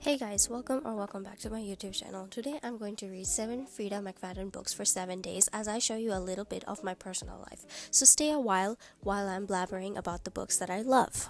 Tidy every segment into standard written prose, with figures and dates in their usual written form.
Hey guys, welcome back to my YouTube channel. Today I'm going to read 7 Freida McFadden books for 7 days as I show you a little bit of my personal life. So stay a while I'm blabbering about the books that I love.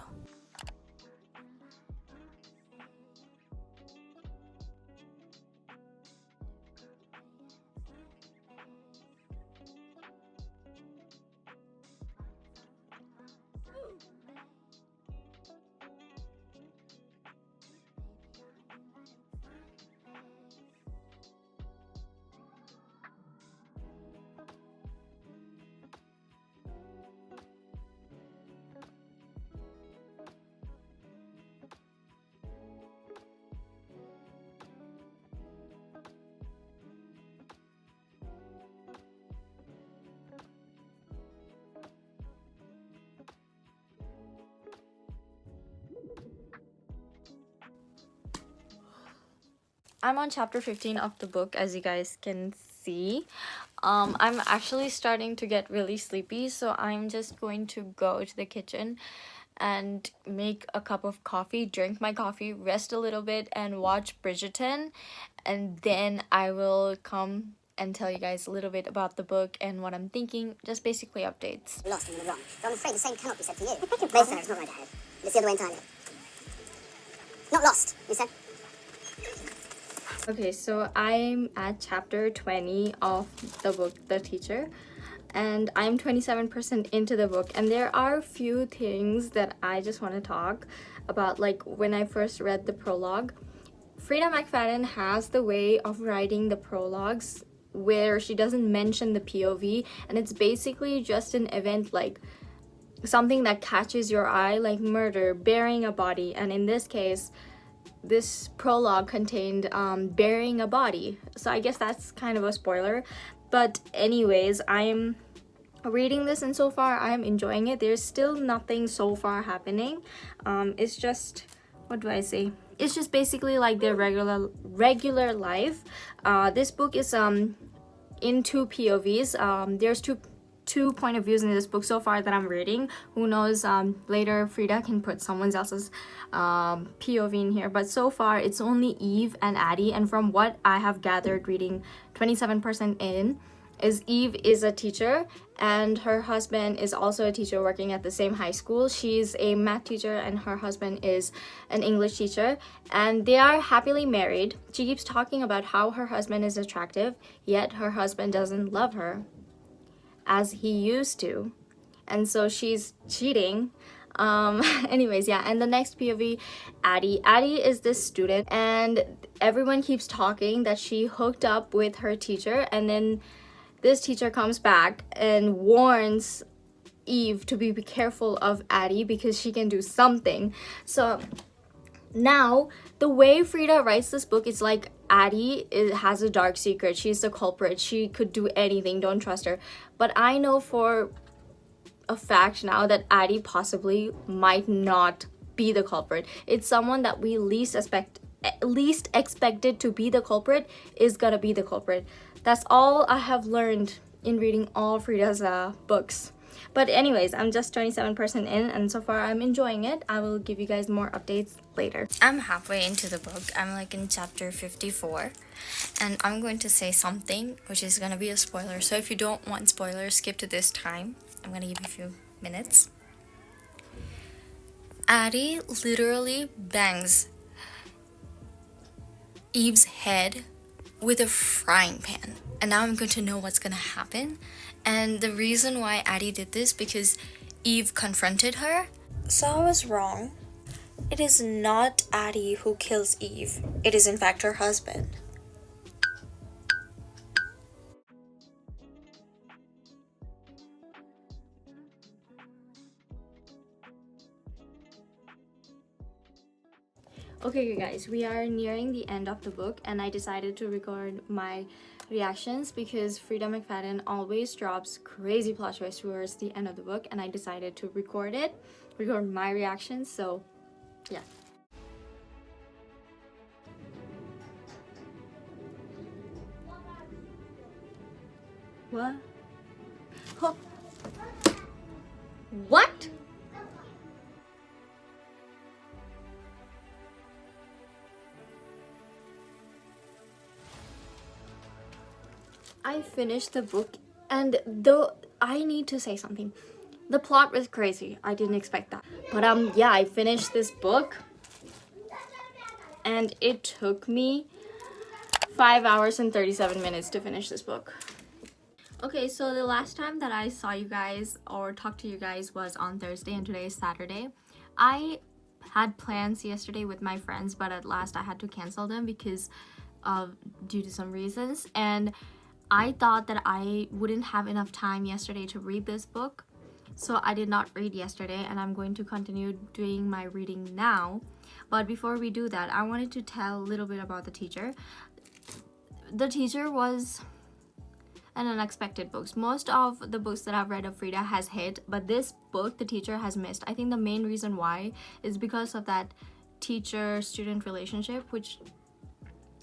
I'm on chapter 15 of the book, as you guys can see. I'm actually starting to get really sleepy, so I'm just going to go to the kitchen and make a cup of coffee, drink my coffee, rest a little bit, and watch Bridgerton. And then I will come and tell you guys a little bit about the book and what I'm thinking, just basically updates. Lost and in the wrong. But I'm afraid the same cannot be said for you. No, sir, it's not right ahead. It's the other way entirely. Not lost, you said? Okay, so I'm at chapter 20 of the book, The Teacher, and I'm 27% into the book, and there are a few things that I just want to talk about. Like when I first read the prologue, Freida McFadden has the way of writing the prologues where she doesn't mention the POV, and it's basically just an event, like something that catches your eye, like murder, burying a body, and in this case this prologue contained burying a body, so I guess that's kind of a spoiler. But anyways, I'm reading this and so far I'm enjoying it. There's still nothing so far happening. It's just, what do I say, it's just basically like their regular life. This book is in two POVs. There's two point of views in this book so far that I'm reading. Who knows, later Freida can put someone else's POV in here, but so far it's only Eve and Addie, and from what I have gathered reading 27% in, is Eve is a teacher and her husband is also a teacher working at the same high school. She's a math teacher and her husband is an English teacher, and they are happily married. She keeps talking about how her husband is attractive, yet her husband doesn't love her as he used to, and so she's cheating. Anyways, yeah, and the next POV, Addie is this student, and everyone keeps talking that she hooked up with her teacher, and then this teacher comes back and warns Eve to be careful of Addie because she can do something. So now the way Freida writes this book is like Addie has a dark secret. She's the culprit. She could do anything. Don't trust her. But I know for a fact now that Addie possibly might not be the culprit. It's someone that we least expected to be the culprit is gonna be the culprit. That's all I have learned in reading all Freida's books. But anyways, I'm just 27% in, and so far I'm enjoying it. I will give you guys more updates later. I'm halfway into the book. I'm like in chapter 54, and I'm going to say something which is going to be a spoiler. So if you don't want spoilers, skip to this time. I'm going to give you a few minutes. Addie literally bangs Eve's head with a frying pan, and now I'm going to know what's going to happen. And the reason why Addie did this, because Eve confronted her. So I was wrong. It is not Addie who kills Eve. It is in fact her husband. Okay, you guys, we are nearing the end of the book, and I decided to record my reactions because Freida McFadden always drops crazy plot twists towards the end of the book, and I decided to record my reactions. So yeah. What? Huh. What? I finished the book, and though I need to say something, the plot was crazy. I didn't expect that. But yeah, I finished this book, and it took me 5 hours and 37 minutes to finish this book. Okay, so the last time that I saw you guys or talked to you guys was on Thursday, and today is Saturday. I had plans yesterday with my friends, but at last I had to cancel them because of due to some reasons, and I thought that I wouldn't have enough time yesterday to read this book, so I did not read yesterday, and I'm going to continue doing my reading now. But before we do that, I wanted to tell a little bit about the teacher. The teacher was an unexpected book. Most of the books that I've read of Freida has hit, but this book the teacher has missed. I think the main reason why is because of that teacher-student relationship, which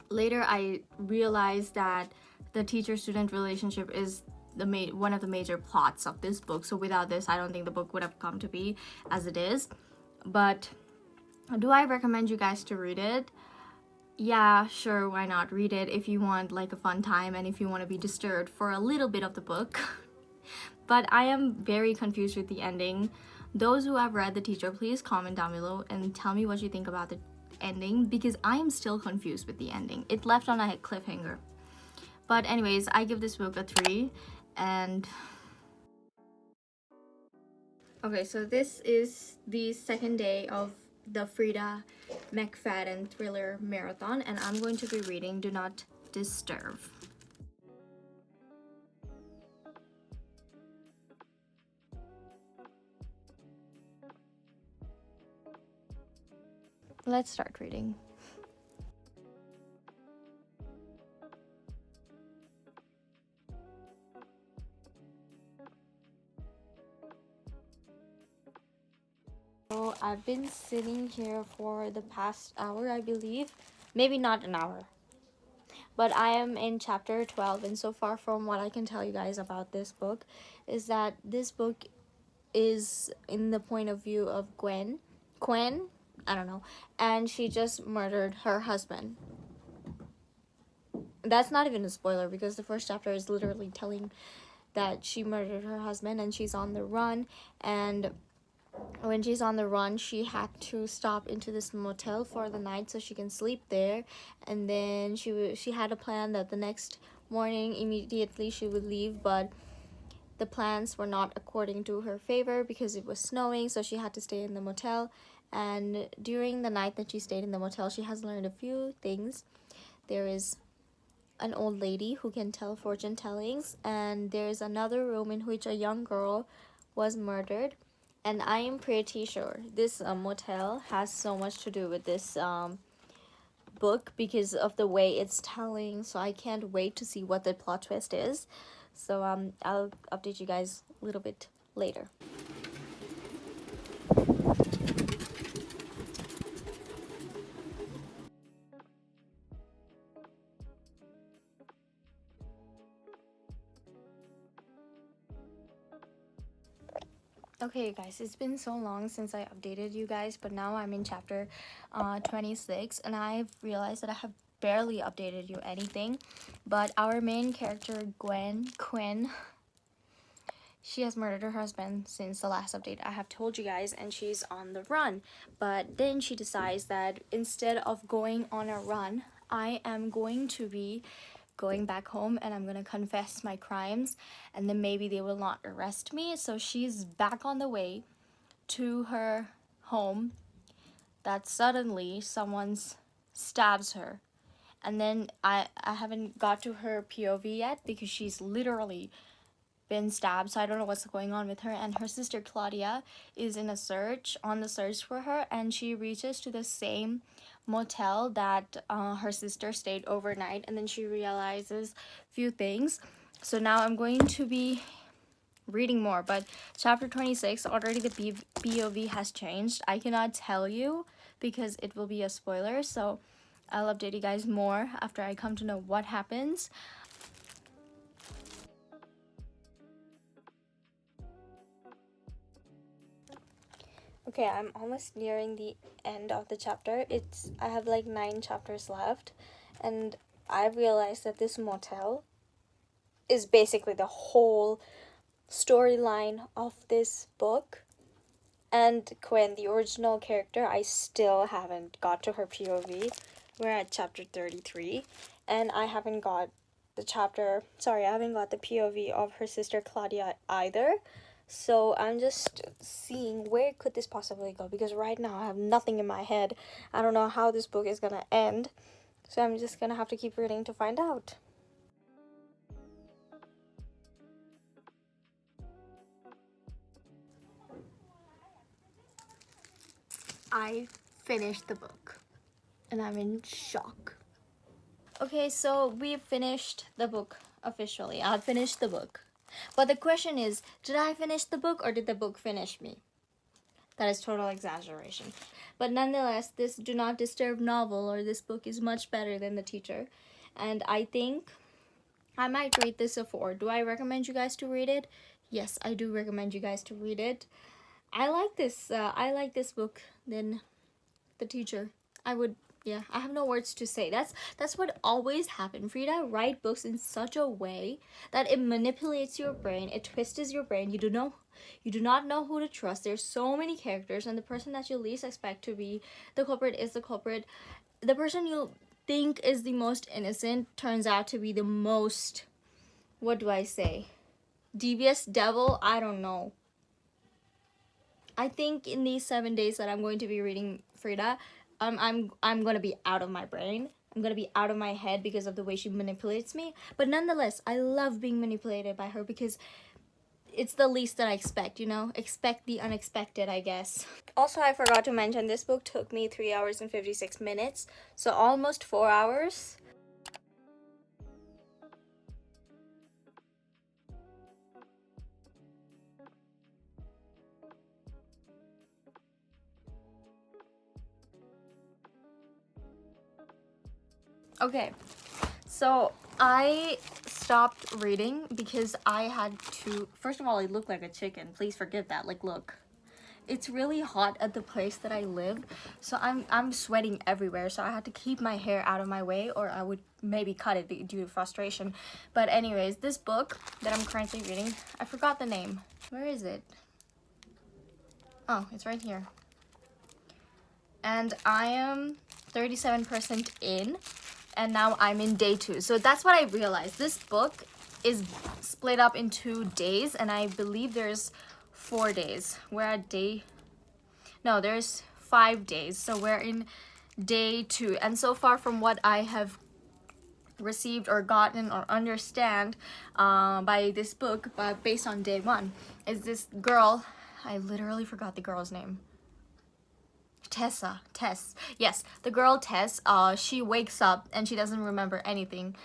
later I realized that the teacher-student relationship is one of the major plots of this book. So without this, I don't think the book would have come to be as it is. But do I recommend you guys to read it? Yeah, sure, why not? Read it if you want like a fun time and if you want to be disturbed for a little bit of the book. But I am very confused with the ending. Those who have read The Teacher, please comment down below and tell me what you think about the ending, because I am still confused with the ending. It left on a cliffhanger. But anyways, I give this book a 3. And okay, so this is the second day of the Freida McFadden Thriller Marathon, and I'm going to be reading Do Not Disturb. Let's start reading. So I've been sitting here for the past hour, I believe. Maybe not an hour. But I am in chapter 12, and so far from what I can tell you guys about this book is that this book is in the point of view of Gwen, I don't know, and she just murdered her husband. That's not even a spoiler because the first chapter is literally telling that she murdered her husband and she's on the run, and when she's on the run she had to stop into this motel for the night so she can sleep there, and then she had a plan that the next morning immediately she would leave, but the plans were not according to her favor because it was snowing, so she had to stay in the motel. And during the night that she stayed in the motel, she has learned a few things. There is an old lady who can tell fortune tellings, and there's another room in which a young girl was murdered. And I am pretty sure this motel has so much to do with this book because of the way it's telling, so I can't wait to see what the plot twist is. So I'll update you guys a little bit later. Okay guys, it's been so long since I updated you guys, but now I'm in chapter 26, and I've realized that I have barely updated you anything. But our main character, Quinn, she has murdered her husband since the last update I have told you guys, and she's on the run. But then she decides that instead of going on a run, I am going to be going back home and I'm gonna confess my crimes, and then maybe they will not arrest me. So she's back on the way to her home that suddenly someone stabs her, and then I haven't got to her POV yet because she's literally been stabbed, so I don't know what's going on with her. And her sister Claudia is on the search for her, and she reaches to the same motel that her sister stayed overnight, and then she realizes a few things. So now I'm going to be reading more, but chapter 26 already the POV has changed. I cannot tell you because it will be a spoiler, so I'll update you guys more after I come to know what happens. Okay, I'm almost nearing the end of the chapter. I have like 9 chapters left, and I realized that this motel is basically the whole storyline of this book. And Quinn, the original character, I still haven't got to her POV. We're at chapter 33, and I haven't got the POV of her sister Claudia either. So I'm just seeing where could this possibly go, because right now I have nothing in my head. I don't know how this book is gonna end, so I'm just gonna have to keep reading to find out. I finished the book and I'm in shock. Okay, so we finished the book officially. I finished the book. But the question is, did I finish the book or did the book finish me? That is total exaggeration. But nonetheless, this Do Not Disturb novel, or this book, is much better than The Teacher. And I think I might rate this a 4. Do I recommend you guys to read it? Yes, I do recommend you guys to read it. I like this book than The Teacher. I have no words to say. That's what always happens. Freida write books in such a way that it manipulates your brain, it twists your brain. You do not know who to trust. There's so many characters, and the person that you least expect to be the culprit is the culprit. The person you think is the most innocent turns out to be the most, what do I say, devious devil? I don't know. I think in these 7 days that I'm going to be reading Freida, I'm gonna be out of my brain. I'm gonna be out of my head because of the way she manipulates me. But nonetheless, I love being manipulated by her because it's the least that I expect, you know? Expect the unexpected, I guess. Also, I forgot to mention, this book took me 3 hours and 56 minutes, so almost 4 hours. Okay, so I stopped reading because I had to, first of all, I look like a chicken. Please forgive that. Like, look. It's really hot at the place that I live, so I'm sweating everywhere, so I had to keep my hair out of my way, or I would maybe cut it due to frustration. But anyways, this book that I'm currently reading, I forgot the name. Where is it? Oh, it's right here. And I am 37% in, and now I'm in day 2. So that's what I realized. This book is split up in 2 days, and I believe there's 4 days. We're at there's 5 days. So we're in day 2. And so far from what I have received or gotten or understand by this book, but based on day 1, is this girl, I literally forgot the girl's name. Tess. Yes, the girl Tess, she wakes up and she doesn't remember anything.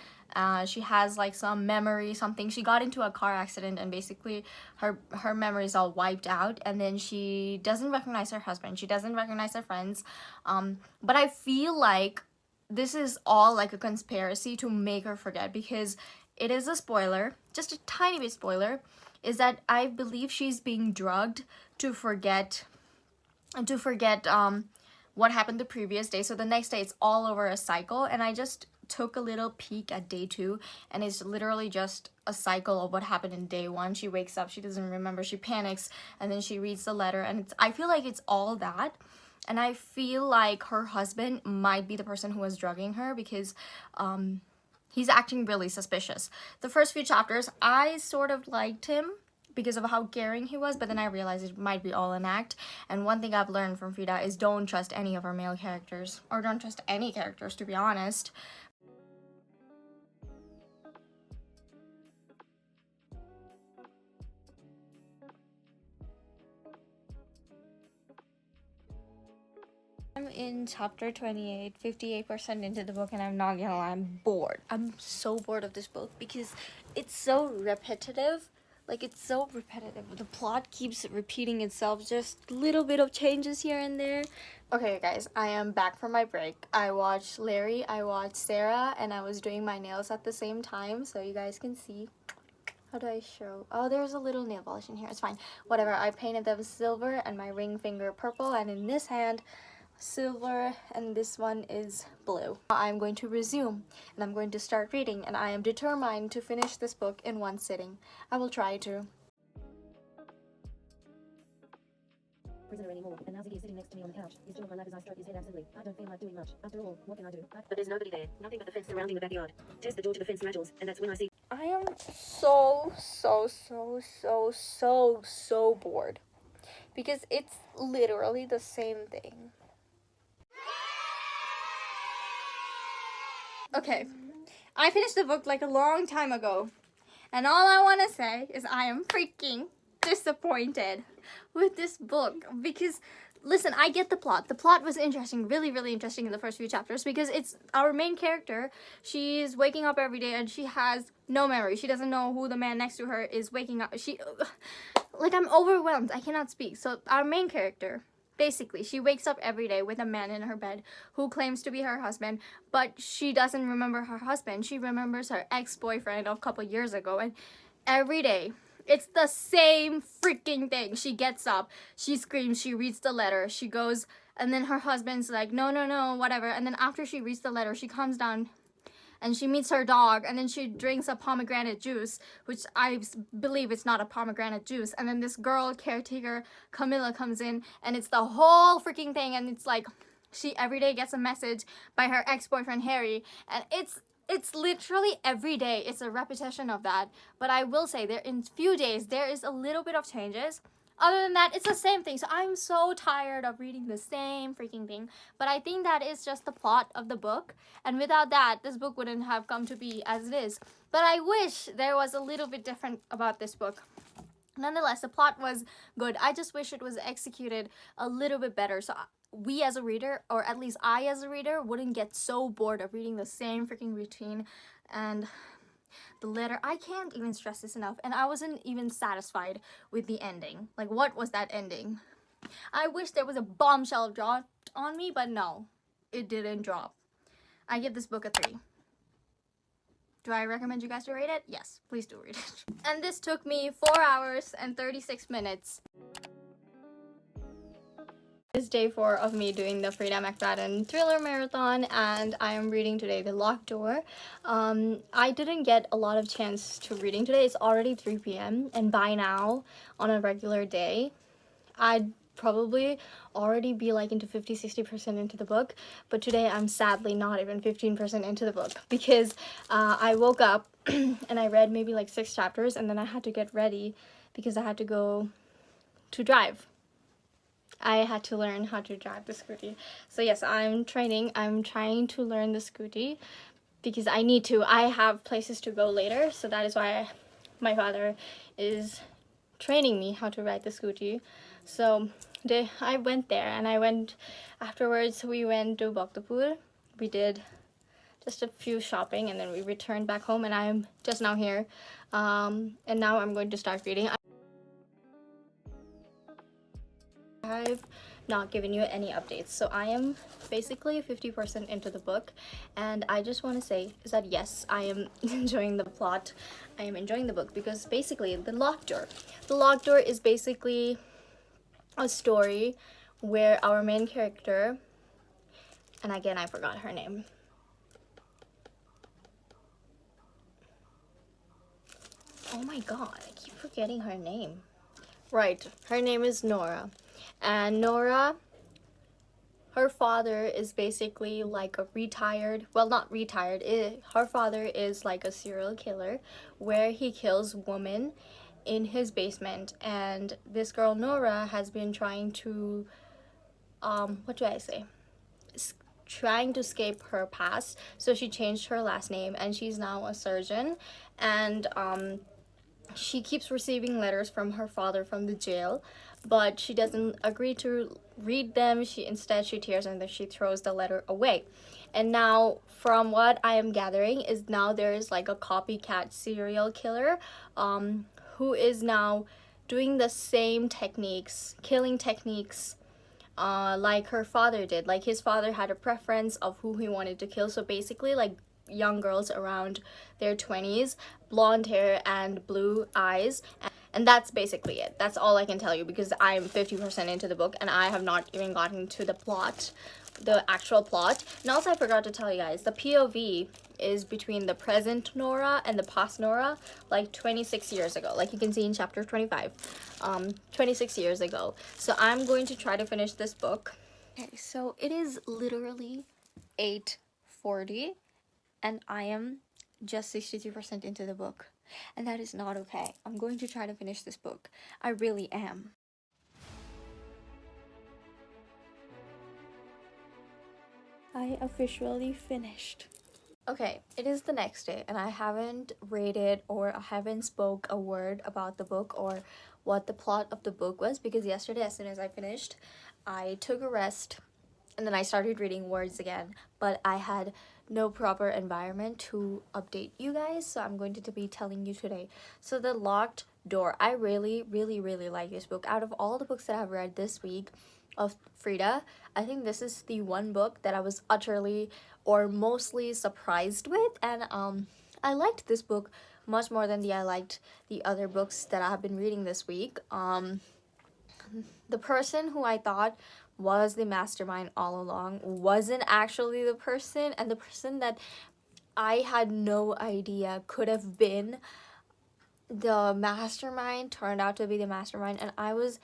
She has like some memory, something. She got into a car accident and basically her memory is all wiped out, and then she doesn't recognize her husband. She doesn't recognize her friends. But I feel like this is all like a conspiracy to make her forget, because it is a spoiler, just a tiny bit spoiler, is that I believe she's being drugged to forget what happened the previous day. So the next day it's all over a cycle, and I just took a little peek at day 2, and it's literally just a cycle of what happened in day 1. She wakes up, she doesn't remember, she panics, and then she reads the letter, and I feel like it's all that. And I feel like her husband might be the person who was drugging her, because he's acting really suspicious. The first few chapters I sort of liked him because of how caring he was, but then I realized it might be all an act. And one thing I've learned from Freida is don't trust any of her male characters, or don't trust any characters, to be honest. I'm in chapter 28, 58% into the book, and I'm not gonna lie, I'm bored. I'm so bored of this book because it's so repetitive. Like, it's so repetitive. The plot keeps repeating itself, just little bit of changes here and there. Okay, guys, I am back from my break. I watched Larry, I watched Sarah, and I was doing my nails at the same time, so you guys can see. How do I show? Oh, there's a little nail polish in here. It's fine. Whatever. I painted them silver and my ring finger purple, and in this hand, silver and this one is blue. I'm going to resume and I'm going to start reading, and I am determined to finish this book in one sitting. I will try to. Prisoner anymore, and now Ziggy is sitting next to me on the couch. His jaw on my lap as I stroke his head absently. I don't feel like doing much. After all, what can I do? But there's nobody there. Nothing but the fence surrounding the backyard. Test the door to the fence rattles, and that's when I see. I am so bored because it's literally the same thing. Okay, I finished the book like a long time ago, and all I want to say is I am freaking disappointed with this book because, listen, I get the plot. The plot was interesting, really interesting in the first few chapters because it's our main character. She's waking up every day and she has no memory. She doesn't know who the man next to her is waking up. I'm overwhelmed. I cannot speak. So our main character, basically, she wakes up every day with a man in her bed who claims to be her husband, but she doesn't remember her husband. She remembers her ex-boyfriend of a couple years ago, and every day, it's the same freaking thing. She gets up, she screams, she reads the letter, she goes, and then her husband's like, no, whatever. And then after she reads the letter, she comes down and she meets her dog, and then she drinks a pomegranate juice, which I believe it's not a pomegranate juice. And then this girl caretaker, Camilla, comes in, and it's the whole freaking thing. And it's like, she every day gets a message by her ex-boyfriend, Harry. And it's literally every day. It's a repetition of that. But I will say, there in few days, there is a little bit of changes. Other than that, it's the same thing. So I'm so tired of reading the same freaking thing. But I think that is just the plot of the book. And without that, this book wouldn't have come to be as it is. But I wish there was a little bit different about this book. Nonetheless, the plot was good. I just wish it was executed a little bit better. So we as a reader, or at least I as a reader, wouldn't get so bored of reading the same freaking routine. And the letter, I can't even stress this enough, and I wasn't even satisfied with the ending. Like, what was that ending? I wish there was a bombshell dropped on me, but no, it didn't drop. I give this book a 3. Do I recommend you guys to read it? Yes, please do read it. And this took me 4 hours and 36 minutes. This is day 4 of me doing the Freida McFadden Thriller Marathon, and I am reading today The Locked Door. I didn't get a lot of chance to reading today. It's already 3 p.m. and by now, on a regular day, I'd probably already be like into 50-60% into the book, but today I'm sadly not even 15% into the book because I woke up and I read maybe like 6 chapters, and then I had to get ready because I had to go to drive. I had to learn how to drive the scooty. So yes, I'm training. I'm trying to learn the scooty because I need to. I have places to go later, so that is why my father is training me how to ride the scooty. So I went there, and afterwards we went to Bhaktapur. We did just a few shopping, and then we returned back home, and I'm just now here. And now I'm going to start reading. I've not given you any updates, so I am basically 50% into the book, and I just want to say is that yes, I am enjoying the plot. I am enjoying the book because basically The Locked Door is basically a story where our main character, and again I forgot her name, oh my god, I keep forgetting her name. Right, her name is Nora. And Nora, her father is basically like a retired, well, not retired, her father is like a serial killer where he kills women in his basement. And this girl, Nora, has been trying to, trying to escape her past. So she changed her last name and she's now a surgeon. And she keeps receiving letters from her father from the jail, but she doesn't agree to read them. Instead she tears and then she throws the letter away. And now, from what I am gathering, is now there is like a copycat serial killer who is now doing the same techniques, killing techniques, like her father did. Like his father had a preference of who he wanted to kill. So basically, like young girls around their 20s, blonde hair and blue eyes. And that's basically it. That's all I can tell you, because I'm 50% into the book and I have not even gotten to the plot, the actual plot. And also I forgot to tell you guys, the POV is between the present Nora and the past Nora, like 26 years ago, like you can see in chapter 25, 26 years ago. So I'm going to try to finish this book. Okay, so it is literally 8:40 and I am just 62% into the book, and that is not okay. I'm going to try to finish this book. I really am. I officially finished. Okay, it is the next day and I haven't rated or I haven't spoke a word about the book or what the plot of the book was, because yesterday as soon as I finished, I took a rest and then I started reading words again, but I had no proper environment to update you guys, so I'm going to be telling you today. So The Locked Door, I really like this book. Out of all the books that I've read this week of Freida, I think this is the one book that I was utterly or mostly surprised with, and I liked this book much more than I liked the other books that I have been reading this week. The person who I thought was the mastermind all along wasn't actually the person, and the person that I had no idea could have been the mastermind turned out to be the mastermind, and I was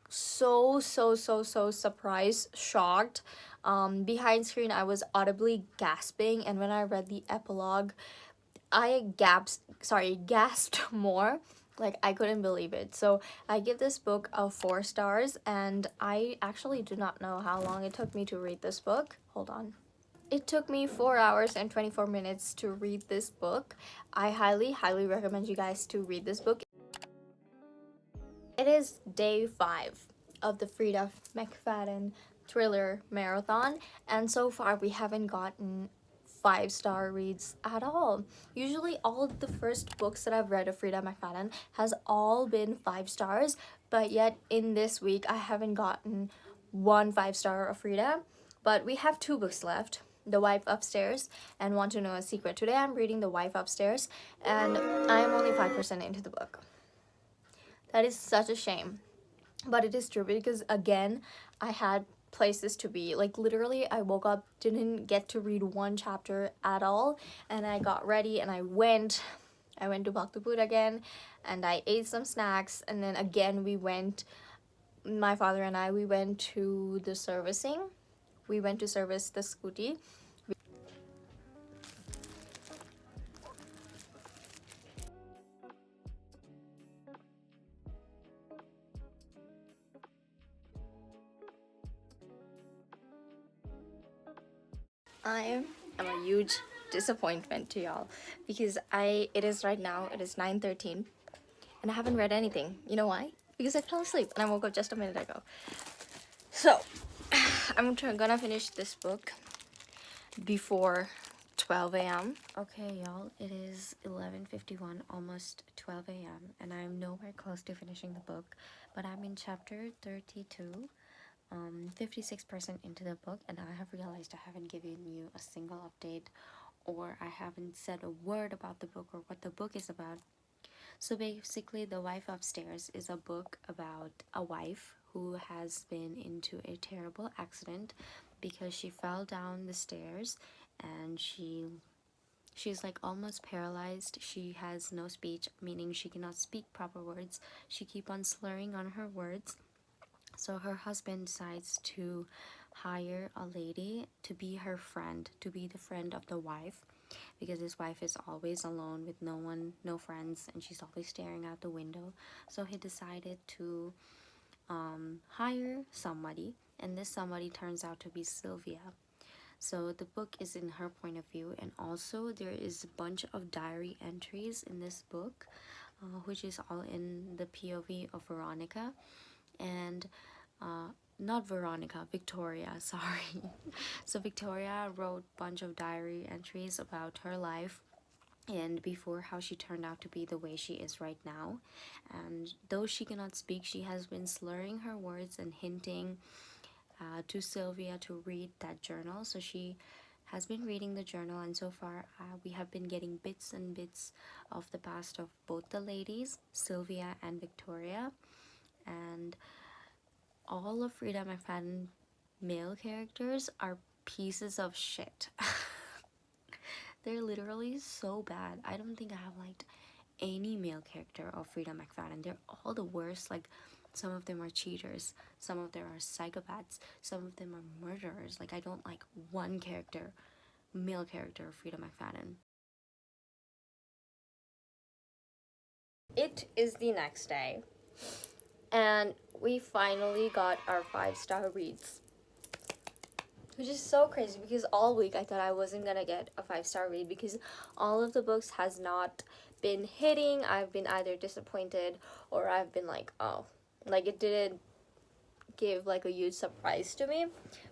so surprised, shocked. Behind screen I was audibly gasping, and when I read the epilogue I gasped more. Like, I couldn't believe it. So I give this book a 4 stars, and I actually do not know how long it took me to read this book. Hold on. It took me 4 hours and 24 minutes to read this book. I highly recommend you guys to read this book. It is day 5 of the Freida McFadden Thriller Marathon, and so far we haven't gotten 5-star reads at all. Usually all the first books that I've read of Freida McFadden has all been 5 stars, but yet in this week I haven't gotten 1 5-star of Freida. But we have 2 books left, The Wife Upstairs and Want to Know a Secret. Today I'm reading The Wife Upstairs and I am only 5% into the book. That is such a shame, but it is true, because again I had places to be. Like, literally I woke up, didn't get to read 1 chapter at all, and I got ready and I went to Bhaktapur again and I ate some snacks, and then again my father and I went to the servicing. We went to service the scooty. I am a huge disappointment to y'all, because it is 9:13 and I haven't read anything. You know why? Because I fell asleep and I woke up just a minute ago. So I'm gonna finish this book before 12 a.m. Okay, y'all, it is 11:51, almost 12 a.m. and I'm nowhere close to finishing the book, but I'm in chapter 32. 56% into the book, and I have realized I haven't given you a single update, or I haven't said a word about the book or what the book is about. So basically, The Wife Upstairs is a book about a wife who has been into a terrible accident because she fell down the stairs and she's like almost paralyzed. She has no speech, meaning she cannot speak proper words. She keep on slurring on her words. So her husband decides to hire a lady to be her friend, to be the friend of the wife, because his wife is always alone with no one, no friends, and she's always staring out the window. So he decided to hire somebody, and this somebody turns out to be Sylvia. So the book is in her point of view, and also there is a bunch of diary entries in this book, which is all in the POV of Veronica. And not Veronica, Victoria, sorry. So Victoria wrote a bunch of diary entries about her life and before, how she turned out to be the way she is right now. And though she cannot speak, she has been slurring her words and hinting to Sylvia to read that journal. So she has been reading the journal, and so far we have been getting bits and bits of the past of both the ladies, Sylvia and Victoria, and all of Freida McFadden male characters are pieces of shit. They're literally so bad. I don't think I have liked any male character of Freida McFadden. They're all the worst. Like, some of them are cheaters, some of them are psychopaths, some of them are murderers. Like, I don't like one character, male character of Freida McFadden. It is the next day, and we finally got our 5-star reads, which is so crazy because all week I thought I wasn't gonna get a 5-star read because all of the books has not been hitting. I've been either disappointed or I've been like, oh, like it didn't give like a huge surprise to me,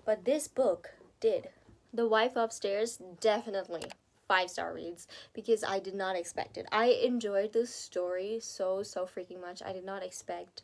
but this book did. The Wife Upstairs, definitely 5-star reads because I did not expect it. I enjoyed this story so freaking much. I did not expect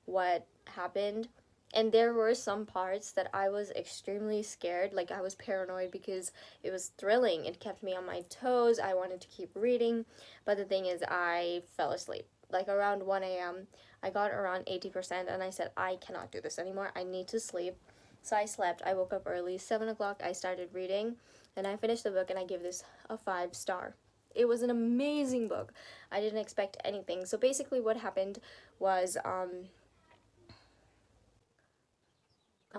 what happened, and there were some parts that I was extremely scared. Like, I was paranoid because it was thrilling. It kept me on my toes. I wanted to keep reading, but the thing is, I fell asleep. Like, around 1 a.m. I got around 80% and I said, I cannot do this anymore. I need to sleep. So I slept. I woke up early. 7 o'clock I started reading, and I finished the book, and I give this a 5-star. It was an amazing book. I didn't expect anything. So basically what happened was, I'm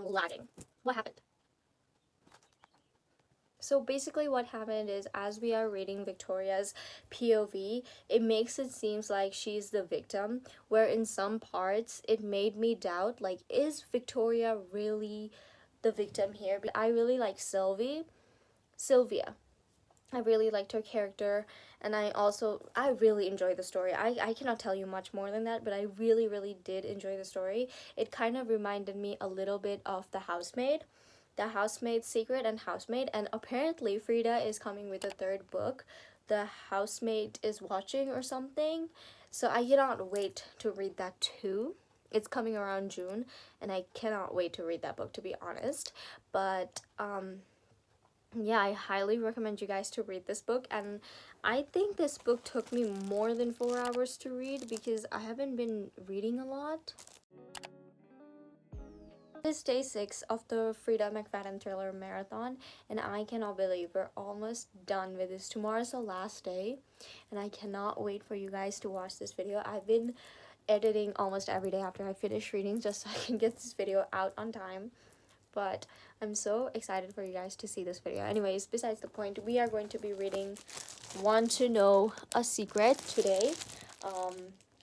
lagging. What happened? So basically what happened is, as we are reading Victoria's POV, it makes it seems like she's the victim, where in some parts it made me doubt, like, is Victoria really the victim here? But I really like Sylvia. I really liked her character, and I really enjoyed the story. I cannot tell you much more than that, but I really did enjoy the story. It kind of reminded me a little bit of The Housemaid's Secret and Housemaid, and apparently Freida is coming with a 3rd book, The Housemaid is Watching or something, so I cannot wait to read that too. It's coming around June, and I cannot wait to read that book, to be honest. But yeah, I highly recommend you guys to read this book, and I think this book took me more than 4 hours to read because I haven't been reading a lot. This is day 6 of the Freida McFadden Thriller Marathon, and I cannot believe we're almost done with this. Tomorrow's the last day, and I cannot wait for you guys to watch this video. I've been editing almost every day after I finish reading just so I can get this video out on time. But I'm so excited for you guys to see this video. Anyways, besides the point, we are going to be reading Want to Know a Secret today.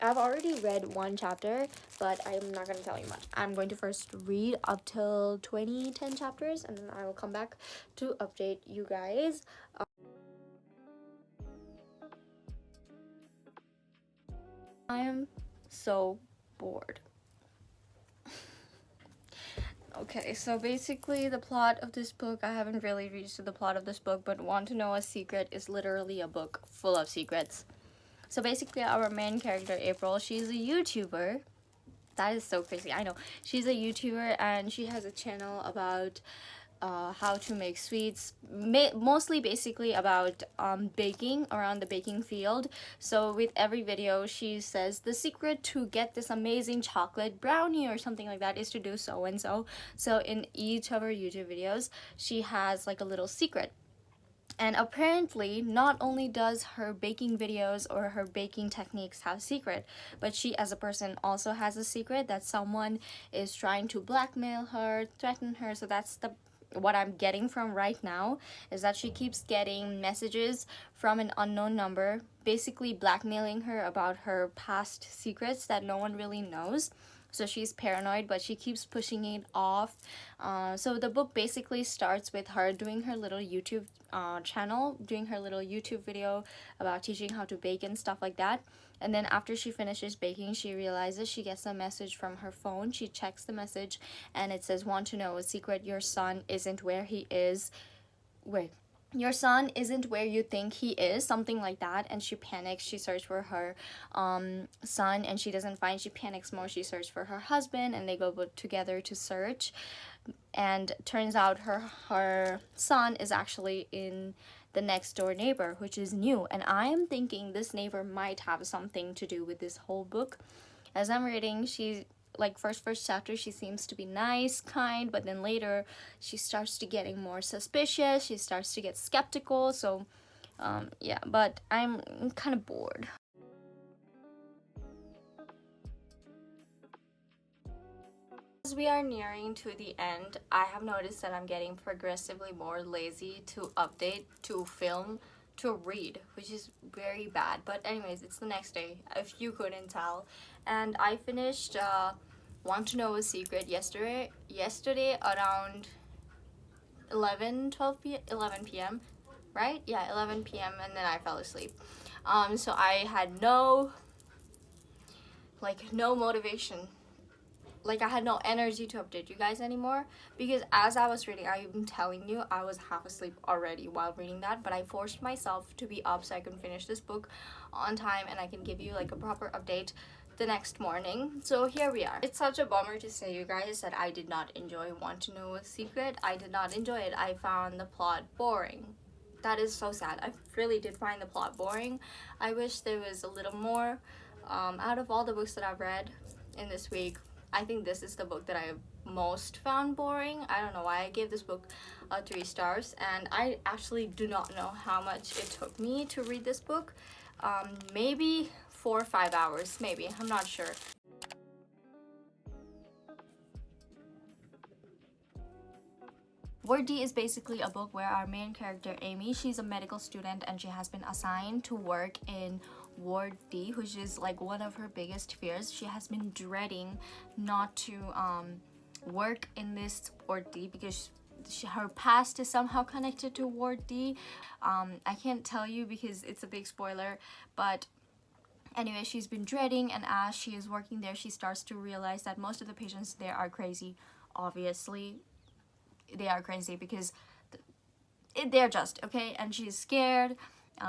I've already read 1 chapter, but I'm not going to tell you much. I'm going to first read up till 10 chapters, and then I will come back to update you guys. I am so bored. Okay, so basically the plot of this book, I haven't really reached the plot of this book, but Want to Know a Secret is literally a book full of secrets. So basically our main character, April, she's a YouTuber. That is so crazy, I know. She's a YouTuber, and she has a channel about how to make sweets, mostly basically about baking, around the baking field. So with every video she says the secret to get this amazing chocolate brownie or something like that is to do so and so. So in each of her YouTube videos she has like a little secret. And apparently, not only does her baking videos or her baking techniques have a secret, but she as a person also has a secret that someone is trying to blackmail her, threaten her. So that's what I'm getting from right now, is that she keeps getting messages from an unknown number, basically blackmailing her about her past secrets that no one really knows. So she's paranoid, but she keeps pushing it off. So the book basically starts with her doing her little YouTube channel, doing her little YouTube video about teaching how to bake and stuff like that. And then after she finishes baking, she realizes she gets a message from her phone. She checks the message, and it says, "Want to know a secret? Your son isn't where he is." Wait, your son isn't where you think he is, something like that. And she panics. She searches for her son, and she doesn't find. She panics more. She searches for her husband, and they go together to search. And turns out her son is actually in the next door neighbor, which is new. And I am thinking this neighbor might have something to do with this whole book. As I'm reading, she, like, first chapter, she seems to be nice, kind, but then later she starts to getting more suspicious. She starts to get skeptical. So yeah, but I'm kind of bored. As we are nearing to the end, I have noticed that I'm getting progressively more lazy to update, to film, to read, which is very bad. But anyways, it's the next day, if you couldn't tell. And I finished Want to Know a Secret yesterday around 11 p.m. right? Yeah, 11 p.m. and then I fell asleep. So I had no motivation. Like, I had no energy to update you guys anymore, because as I was reading, I'm telling you, I was half asleep already while reading that. But I forced myself to be up so I can finish this book on time, and I can give you like a proper update the next morning. So here we are. It's such a bummer to say, you guys, that I did not enjoy Want to Know a Secret. I did not enjoy it. I found the plot boring. That is so sad. I really did find the plot boring. I wish there was a little more. Out of all the books that I've read in this week, I think this is the book that I most found boring. I don't know why I gave this book 3 stars, and I actually do not know how much it took me to read this book. Maybe 4 or 5 hours, maybe. I'm not sure. Ward D is basically a book where our main character, Amy, she's a medical student, and she has been assigned to work in Ward D, which is like one of her biggest fears. She has been dreading not to work in this Ward D because her past is somehow connected to Ward D. I can't tell you because it's a big spoiler, but anyway, she's been dreading, and as she is working there, she starts to realize that most of the patients there are crazy. Obviously, they are crazy because they're just, okay? And she's scared.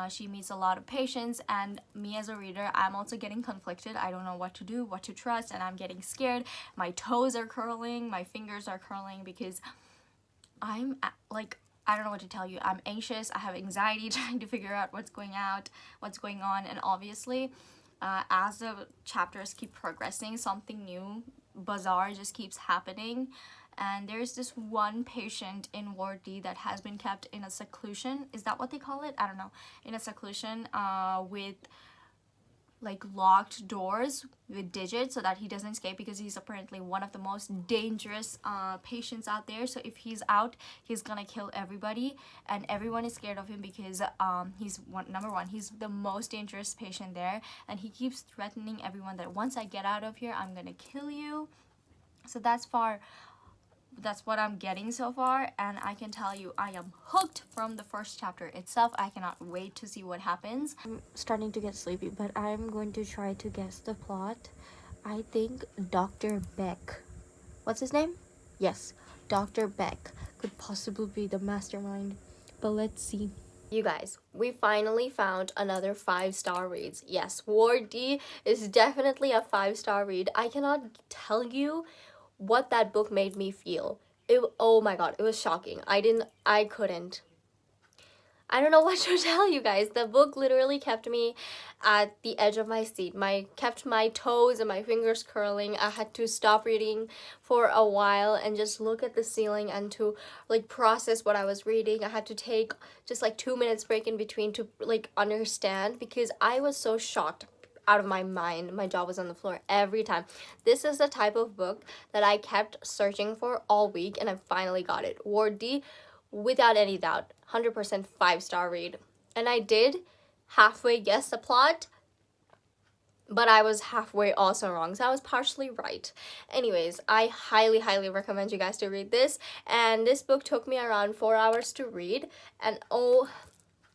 She meets a lot of patients, and me as a reader, I'm also getting conflicted. I don't know what to do, what to trust, and I'm getting scared. My toes are curling, my fingers are curling, because I'm like, I don't know what to tell you. I'm anxious. I have anxiety trying to figure out what's going on, and obviously, as the chapters keep progressing, something new, bizarre, just keeps happening. And there's this one patient in Ward D that has been kept in a seclusion. Is that what they call it? I don't know. In a seclusion with like locked doors with digits so that he doesn't escape, because he's apparently one of the most dangerous patients out there. So if he's out, he's gonna kill everybody, and everyone is scared of him because number one, he's the most dangerous patient there, and he keeps threatening everyone that once I get out of here, I'm gonna kill you. So that's what I'm getting so far, and I can tell you I am hooked from the first chapter itself. I cannot wait to see what happens. I'm starting to get sleepy, but I'm going to try to guess the plot. I think Dr. Beck, what's his name? Yes, Dr. Beck could possibly be the mastermind, but let's see. You guys, we finally found another 5-star reads. Yes, Ward D is definitely a 5-star read. I cannot tell you what that book made me feel. Oh my god, it was shocking. I don't know what to tell you guys. The book literally kept me at the edge of my seat. Kept my toes and my fingers curling. I had to stop reading for a while and just look at the ceiling and to like process what I was reading. I had to take just like 2 minutes break in between to like understand, because I was so shocked out of my mind. My jaw was on the floor every time. This is the type of book that I kept searching for all week, and I finally got it. Ward D, without any doubt, 100% 5-star read. And I did halfway guess the plot, but I was halfway also wrong, so I was partially right. Anyways, I highly recommend you guys to read this, and this book took me around 4 hours to read, and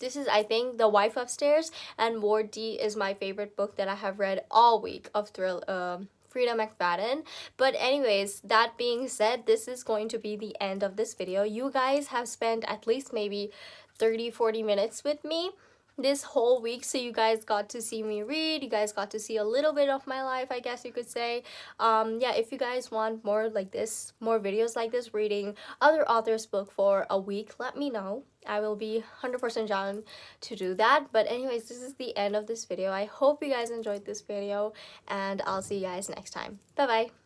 this is, I think, The Wife Upstairs, and Ward D is my favorite book that I have read all week of Freida McFadden. But anyways, that being said, this is going to be the end of this video. You guys have spent at least maybe 30-40 minutes with me this whole week, so you guys got to see me read, you guys got to see a little bit of my life, I guess you could say. Yeah, if you guys want more like this, more videos like this, reading other authors' book for a week, let me know. I will be 100% down to do that. But anyways, this is the end of this video. I hope you guys enjoyed this video, and I'll see you guys next time. Bye bye.